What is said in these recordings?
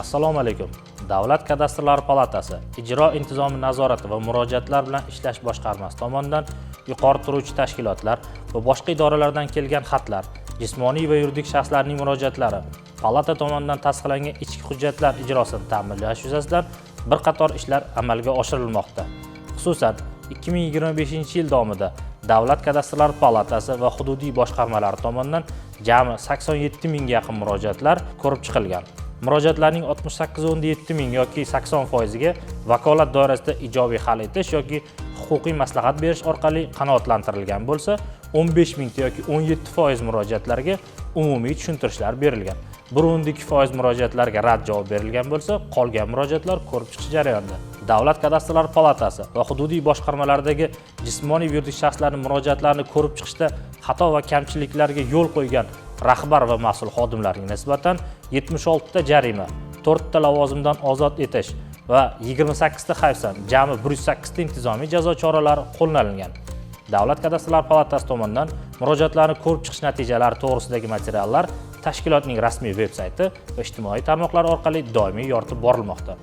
Assalomu alaykum. Davlat kadastrlari palatasi ijro intizomi nazorati va murojaatlar bilan ishlash boshqarmasi tomonidan yuqori turuvchi tashkilotlar va boshqa idoralardan kelgan xatlar, jismoniy va yuridik shaxslarning murojaatlari, palata tomonidan tasdiqlangan ichki hujjatlar ijrosini ta'minlash yuzasidan bir qator ishlar amalga oshirilmoqda. Xususan, 2025-yil davomida Davlat kadastrlari palatasi va hududiy boshqarmalari tomonidan jami 87 mingga yaqin murojaatlar ko'rib chiqilgan. Murojaatlarning 68.7 ming yoki 80% ga vakolat doirasida ijobiy hal etish yoki huquqiy maslahat berish orqali qanoatlantirilgan bo'lsa, 15 mingta yoki 17% murojaatlarga umumiy tushuntirishlar berilgan. 1.2% murojaatlarga rad javob berilgan bo'lsa, qolgan murojaatlar ko'rib chiqish jarayonida. Davlat kadastrlari palatasi va hududiy boshqarmalardagi jismoniy va yuridik shaxslarning murojaatlarini ko'rib chiqishda xato va kamchiliklarga yo'l qo'ygan rahbar va mas'ul xodimlarga nisbatan 76 ta jarima, 4 ta lavozimdan ozod etish va 28 ta hayfsan jami 108 ta intizomiy jazo choralari qo'llanilgan. Davlat kadastrlari palatasi tomonidan murojaatlarni ko'rib chiqish natijalari to'g'risidagi materiallar tashkilotning rasmiy veb-sayti va ijtimoiy tarmoqlar orqali doimiy yoritib borilmoqda.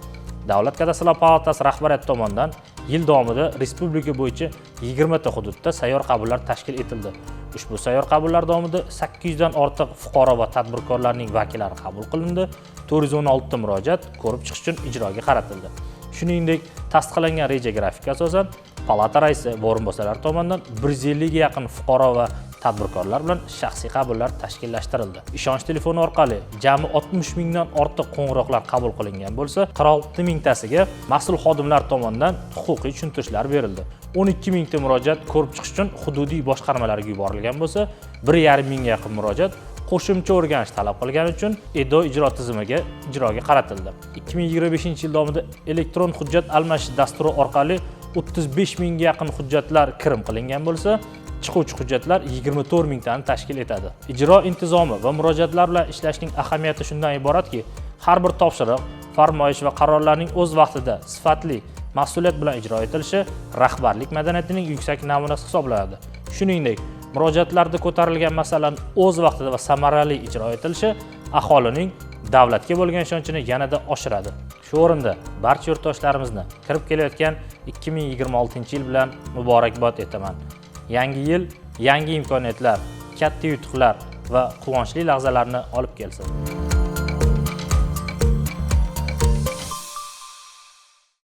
Davlat kadastrlari palatasi rahbariyati tomonidan yil davomida respublika bo'yicha 20 ta hududda sayyor qabullar tashkil etildi. Ushbu sayyor qabullar davomida 800 dan ortiq fuqaro va tadbirkorlarning vakillari qabul qilindi. 416 ta murojaat ko'rib chiqish uchun ijroga qaratildi. Shuningdek, tasdiqlangan reja grafika asosan palata raisi va o'rinbosarlari tomonidan 150 ga yaqin fuqaro va tadbirkorlar bilan shaxsiy qabullar tashkillashtirildi. Ishonch telefoni orqali jami 60 mingdan ortiq qo'ng'iroqlar qabul qilingan bo'lsa, 46 mingtasiga mas'ul xodimlar tomonidan huquqiy tushuntirishlar berildi. 12 mingta murojaat ko'rib chiqish uchun hududiy boshqarmalarga yuborilgan bo'lsa, 1,5 mingga yaqin murojaat qo'shimcha o'rganish talab qilgani uchun EDO ijro tizimiga ijroga qaratildi. 2025-yil davomida elektron hujjat almashish dasturi orqali 35 mingga yaqin hujjatlar kirim qilingan bo'lsa, chiquvchi hujjatlar 24 mingtani tashkil etadi. Ijro intizomi va murojaatlar bilan ishlashning ahamiyati shundan iboratki, har bir topshiriq, farmoyish va qarorlarning o'z vaqtida, sifatli, mas'uliyat bilan ijro etilishi rahbarlik madaniyatining yuksak namunasi hisoblanadi. Shuningdek, murojaatlarda ko'tarilgan masalaning o'z vaqtida va samarali ijro etilishi aholining davlatga bo'lgan ishonchini yanada oshiradi. Shu o'rinda barcha yurtdoshlarimizni kirib kelayotgan 2026-yil bilan muborakbod etaman. Yangi yil yangi imkoniyatlar, katta yutuqlar va quvonchli lahzalarni olib kelsin.